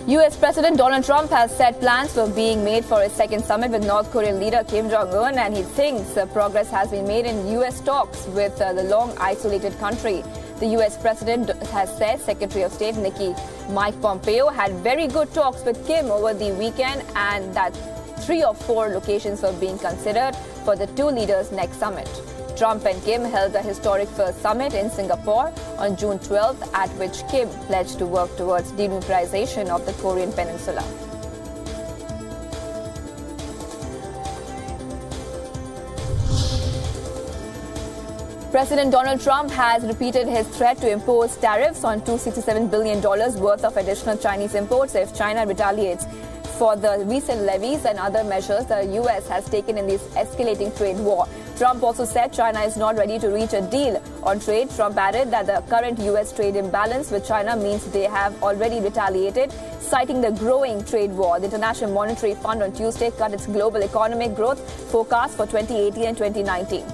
U.S. President Donald Trump has said plans were being made for a second summit with North Korean leader Kim Jong-un, and he thinks progress has been made in U.S. talks with the long-isolated country. The U.S. President has said Secretary of State Nikki Mike Pompeo had very good talks with Kim over the weekend and that 3 or 4 locations were being considered for the two leaders' next summit. Trump and Kim held a historic first summit in Singapore on June 12th, at which Kim pledged to work towards denuclearization of the Korean peninsula. President Donald Trump has repeated his threat to impose tariffs on $267 billion worth of additional Chinese imports if China retaliates for the recent levies and other measures the U.S. has taken in this escalating trade war. Trump also said China is not ready to reach a deal on trade. Trump added that the current U.S. trade imbalance with China means they have already retaliated, citing the growing trade war. The International Monetary Fund on Tuesday cut its global economic growth forecast for 2018 and 2019.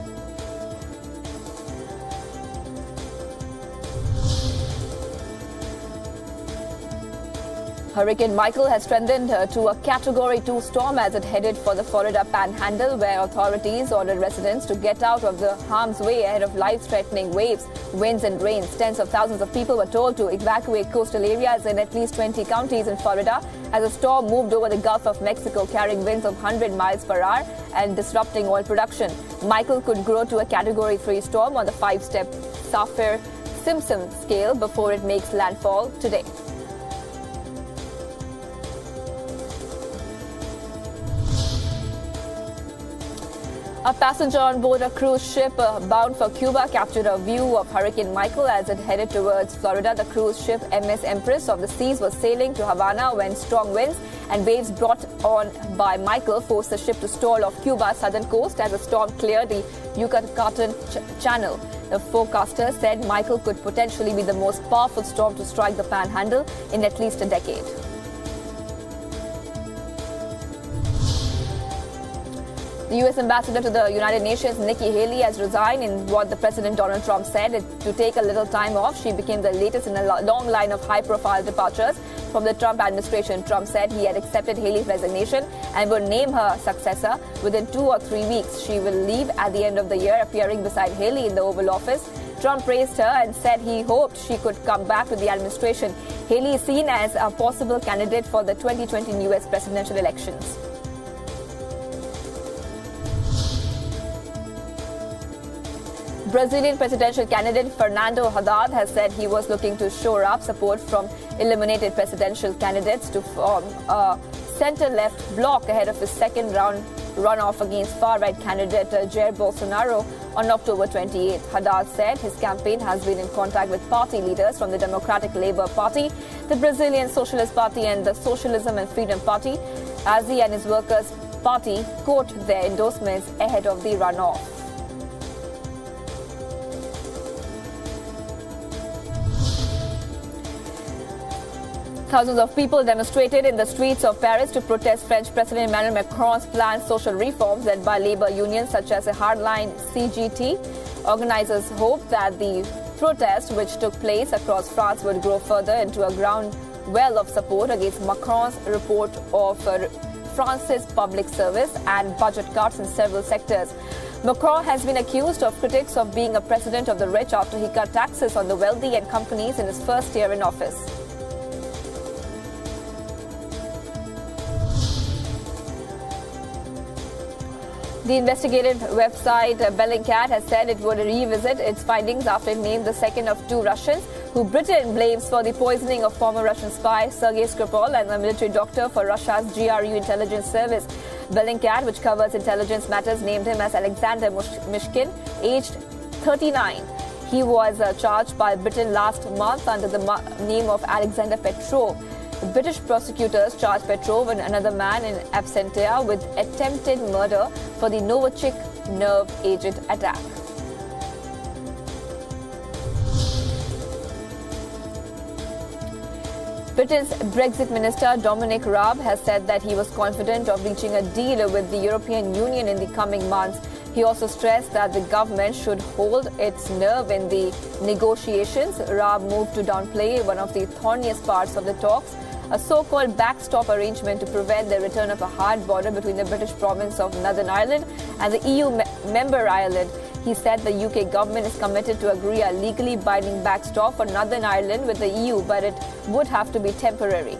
Hurricane Michael has strengthened to a Category 2 storm as it headed for the Florida Panhandle, where authorities ordered residents to get out of the harm's way ahead of life-threatening waves, winds and rains. Tens of thousands of people were told to evacuate coastal areas in at least 20 counties in Florida as the storm moved over the Gulf of Mexico, carrying winds of 100 miles per hour and disrupting oil production. Michael could grow to a Category 3 storm on the 5-step Saffir-Simpson scale before it makes landfall today. A passenger on board a cruise ship bound for Cuba captured a view of Hurricane Michael as it headed towards Florida. The cruise ship MS Empress of the Seas was sailing to Havana when strong winds and waves brought on by Michael forced the ship to stall off Cuba's southern coast as the storm cleared the Yucatan Channel. The forecaster said Michael could potentially be the most powerful storm to strike the Panhandle in at least a decade. The U.S. ambassador to the United Nations, Nikki Haley, has resigned in what the President Donald Trump said to take a little time off. She became the latest in a long line of high-profile departures from the Trump administration. Trump said he had accepted Haley's resignation and would name her successor within 2 or 3 weeks. She will leave at the end of the year, appearing beside Haley in the Oval Office. Trump praised her and said he hoped she could come back to the administration. Haley is seen as a possible candidate for the 2020 U.S. presidential elections. Brazilian presidential candidate Fernando Haddad has said he was looking to shore up support from eliminated presidential candidates to form a center-left bloc ahead of his second-round runoff against far-right candidate Jair Bolsonaro on October 28. Haddad said his campaign has been in contact with party leaders from the Democratic Labour Party, the Brazilian Socialist Party and the Socialism and Freedom Party, as he and his Workers' Party court their endorsements ahead of the runoff. Thousands of people demonstrated in the streets of Paris to protest French President Emmanuel Macron's planned social reforms led by labor unions such as a hardline CGT. Organizers hope that the protest, which took place across France, would grow further into a ground well of support against Macron's report of France's public service and budget cuts in several sectors. Macron has been accused of critics of being a president of the rich after he cut taxes on the wealthy and companies in his first year in office. The investigative website Bellingcat has said it would revisit its findings after it named the second of 2 Russians who Britain blames for the poisoning of former Russian spy Sergei Skripal and a military doctor for Russia's GRU intelligence service. Bellingcat, which covers intelligence matters, named him as Alexander Mishkin, aged 39. He was charged by Britain last month under the name of Alexander Petrov. British prosecutors charged Petrov and another man in absentia with attempted murder for the Novichok nerve agent attack. Britain's Brexit Minister Dominic Raab has said that he was confident of reaching a deal with the European Union in the coming months. He also stressed that the government should hold its nerve in the negotiations. Raab moved to downplay one of the thorniest parts of the talks, a so-called backstop arrangement to prevent the return of a hard border between the British province of Northern Ireland and the EU member Ireland. He said the UK government is committed to agree a legally binding backstop for Northern Ireland with the EU, but it would have to be temporary.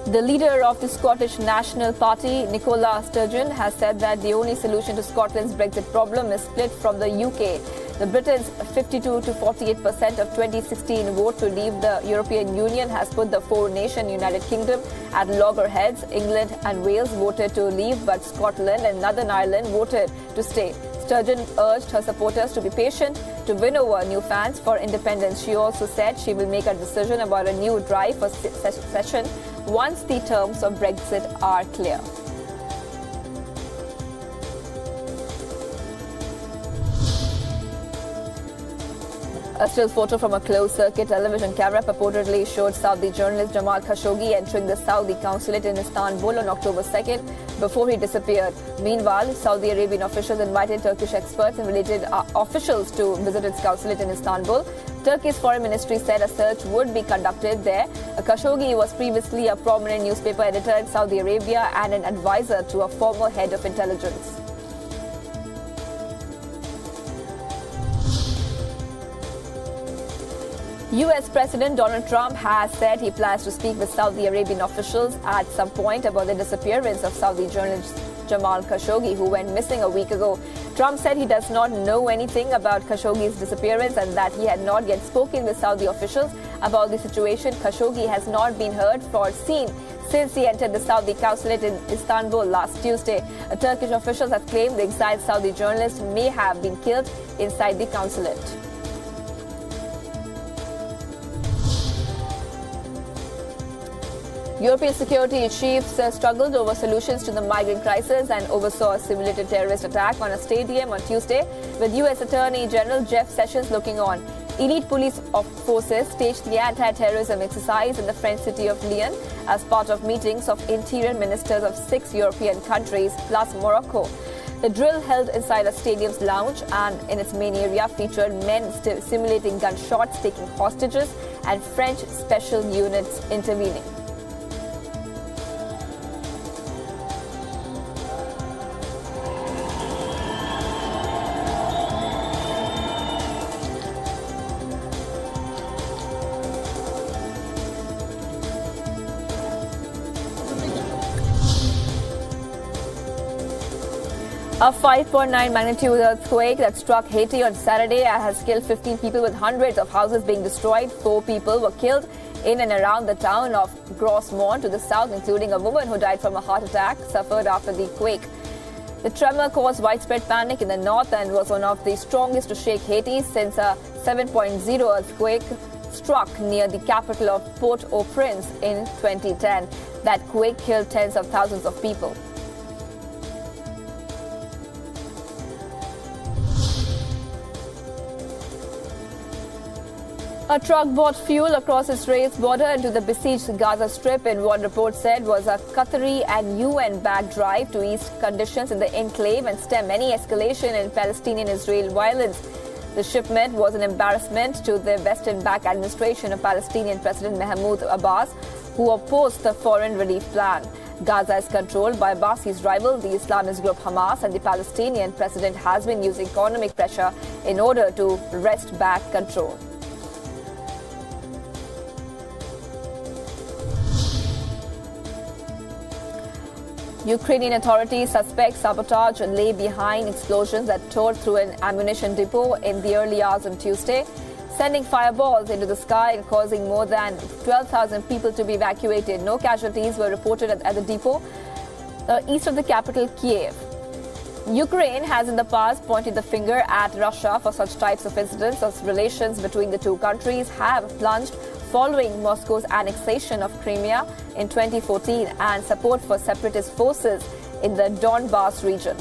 The leader of the Scottish National Party, Nicola Sturgeon, has said that the only solution to Scotland's Brexit problem is split from the UK. The Britain's 52 to 48% of 2016 vote to leave the European Union has put the four-nation United Kingdom at loggerheads. England and Wales voted to leave, but Scotland and Northern Ireland voted to stay. Sturgeon urged her supporters to be patient to win over new fans for independence. She also said she will make a decision about a new drive for secession once the terms of Brexit are clear. A still photo from a closed-circuit television camera purportedly showed Saudi journalist Jamal Khashoggi entering the Saudi consulate in Istanbul on October 2nd before he disappeared. Meanwhile, Saudi Arabian officials invited Turkish experts and related officials to visit its consulate in Istanbul. Turkey's foreign ministry said a search would be conducted there. Khashoggi was previously a prominent newspaper editor in Saudi Arabia and an advisor to a former head of intelligence. U.S. President Donald Trump has said he plans to speak with Saudi Arabian officials at some point about the disappearance of Saudi journalist Jamal Khashoggi, who went missing a week ago. Trump said he does not know anything about Khashoggi's disappearance and that he had not yet spoken with Saudi officials about the situation. Khashoggi has not been heard or seen since he entered the Saudi consulate in Istanbul last Tuesday. Turkish officials have claimed the exiled Saudi journalist may have been killed inside the consulate. European security chiefs struggled over solutions to the migrant crisis and oversaw a simulated terrorist attack on a stadium on Tuesday, with U.S. Attorney General Jeff Sessions looking on. Elite police forces staged the anti-terrorism exercise in the French city of Lyon as part of meetings of interior ministers of 6 European countries plus Morocco. The drill, held inside a stadium's lounge and in its main area, featured men simulating gunshots, taking hostages, and French special units intervening. A 5.9 magnitude earthquake that struck Haiti on Saturday has killed 15 people, with hundreds of houses being destroyed. 4 people were killed in and around the town of Grossmont to the south, including a woman who died from a heart attack suffered after the quake. The tremor caused widespread panic in the north and was one of the strongest to shake Haiti since a 7.0 earthquake struck near the capital of Port-au-Prince in 2010. That quake killed tens of thousands of people. A truck brought fuel across Israel's border into the besieged Gaza Strip in what reports said was a Qatari and UN-backed drive to ease conditions in the enclave and stem any escalation in Palestinian-Israel violence. The shipment was an embarrassment to the Western-backed administration of Palestinian President Mahmoud Abbas, who opposed the foreign relief plan. Gaza is controlled by Abbasi's rival, the Islamist group Hamas, and the Palestinian president has been using economic pressure in order to wrest back control. Ukrainian authorities suspect sabotage lay behind explosions that tore through an ammunition depot in the early hours on Tuesday, sending fireballs into the sky and causing more than 12,000 people to be evacuated. No casualties were reported at the depot east of the capital, Kiev. Ukraine has in the past pointed the finger at Russia for such types of incidents, as relations between the two countries have plunged following Moscow's annexation of Crimea in 2014 and support for separatist forces in the Donbas region.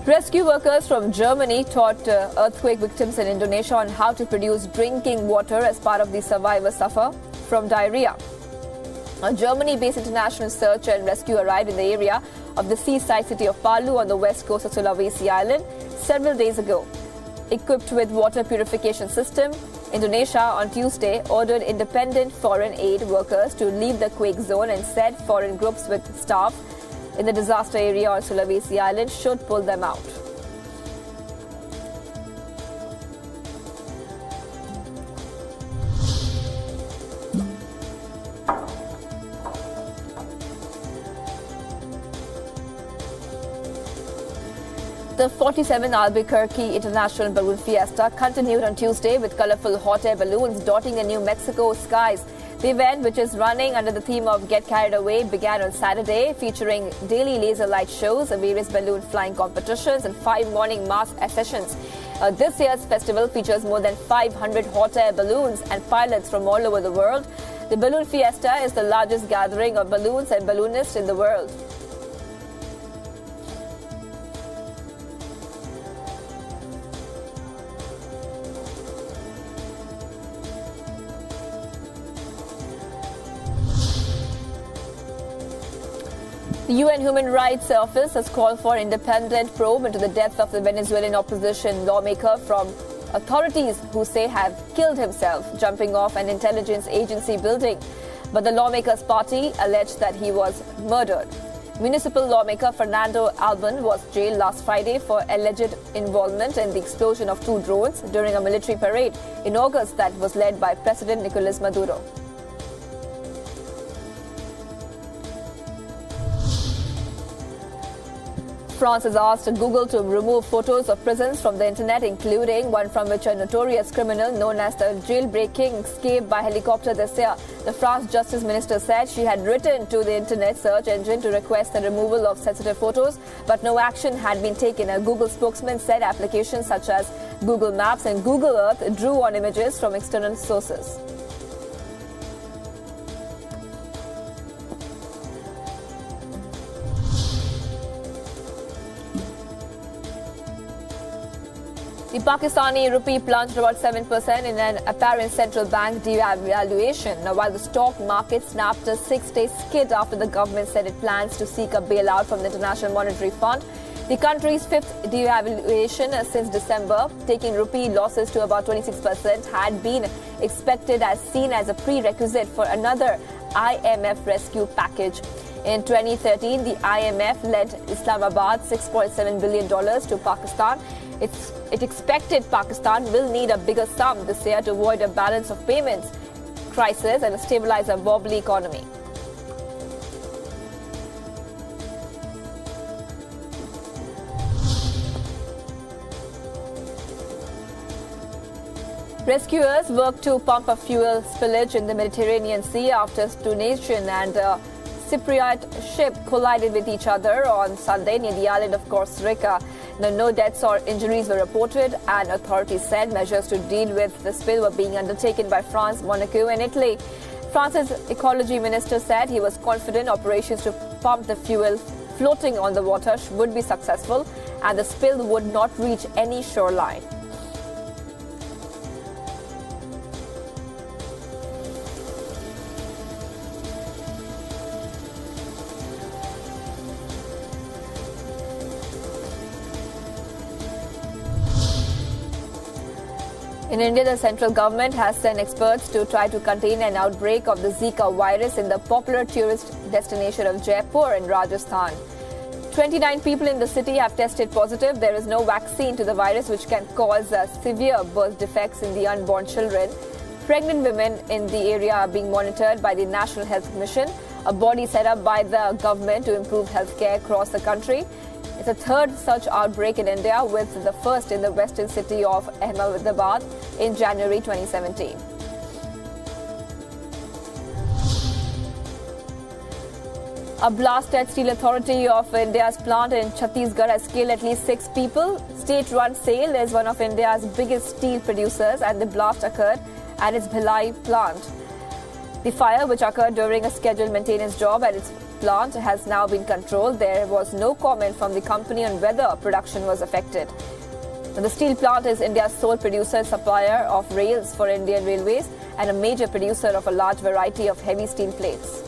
Rescue workers from Germany taught earthquake victims in Indonesia on how to produce drinking water as part of the Survivor Suffer from diarrhea. A Germany-based international search and rescue arrived in the area of the seaside city of Palu on the west coast of Sulawesi Island several days ago. Equipped with water purification system, Indonesia on Tuesday ordered independent foreign aid workers to leave the quake zone and said foreign groups with staff in the disaster area on Sulawesi Island should pull them out. The 47th Albuquerque International Balloon Fiesta continued on Tuesday with colorful hot air balloons dotting the New Mexico skies. The event, which is running under the theme of Get Carried Away, began on Saturday, featuring daily laser light shows, various balloon flying competitions, and 5 morning mass sessions. This year's festival features more than 500 hot air balloons and pilots from all over the world. The Balloon Fiesta is the largest gathering of balloons and balloonists in the world. The UN Human Rights Office has called for an independent probe into the death of the Venezuelan opposition lawmaker from authorities who say have killed himself jumping off an intelligence agency building. But the lawmaker's party alleged that he was murdered. Municipal lawmaker Fernando Albán was jailed last Friday for alleged involvement in the explosion of 2 drones during a military parade in August that was led by President Nicolas Maduro. France has asked Google to remove photos of prisons from the internet, including one from which a notorious criminal known as the JAILBREAK King escaped by helicopter this year. The French Justice Minister said she had written to the internet search engine to request the removal of sensitive photos, but no action had been taken. A Google spokesman said applications such as Google Maps and Google Earth drew on images from external sources. The Pakistani rupee plunged about 7% in an apparent central bank devaluation, while the stock market snapped a 6-day skid after the government said it plans to seek a bailout from the International Monetary Fund. The country's 5th devaluation since December, taking rupee losses to about 26%, had been expected as seen as a prerequisite for another IMF rescue package. In 2013, the IMF lent Islamabad $6.7 billion to Pakistan. It expected Pakistan will need a bigger sum this year to avoid a balance of payments crisis and stabilize a wobbly economy. Rescuers worked to pump a fuel spillage in the Mediterranean Sea after Tunisian and Cypriot ship collided with each other on Sunday near the island of Costa Rica. No deaths or injuries were reported, and authorities said measures to deal with the spill were being undertaken by France, Monaco and Italy. France's ecology minister said he was confident operations to pump the fuel floating on the water would be successful and the spill would not reach any shoreline. In India, the central government has sent experts to try to contain an outbreak of the Zika virus in the popular tourist destination of Jaipur in Rajasthan. 29 people in the city have tested positive. There is no vaccine to the virus, which can cause severe birth defects in the unborn children. Pregnant women in the area are being monitored by the National Health Mission, a body set up by the government to improve healthcare across the country. It's a third such outbreak in India, with the first in the western city of Ahmedabad in January 2017. A blast at Steel Authority of India's plant in Chhattisgarh has killed at least 6 people. State-run SAIL is one of India's biggest steel producers, and the blast occurred at its Bhilai plant. The fire, which occurred during a scheduled maintenance job at its plant, has now been controlled. There was no comment from the company on whether production was affected. The steel plant is India's sole producer and supplier of rails for Indian Railways and a major producer of a large variety of heavy steel plates.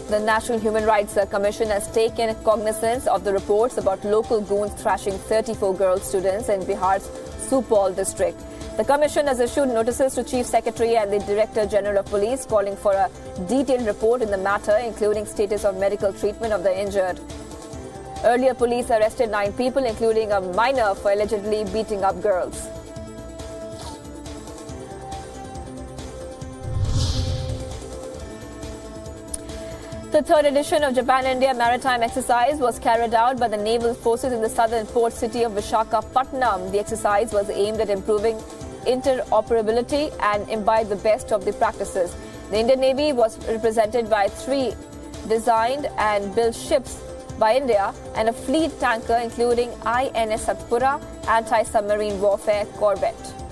The National Human Rights Commission has taken cognizance of the reports about local goons thrashing 34 girl students in Bihar's Supaul district. The Commission has issued notices to Chief Secretary and the Director General of Police calling for a detailed report in the matter, including status of medical treatment of the injured. Earlier, police arrested 9 people, including a minor, for allegedly beating up girls. The third edition of Japan-India Maritime Exercise was carried out by the naval forces in the southern port city of Visakhapatnam. The exercise was aimed at improving interoperability and imbibe the best of the practices. The Indian Navy was represented by 3 designed and built ships by India and a fleet tanker including INS Satpura anti-submarine warfare corvette.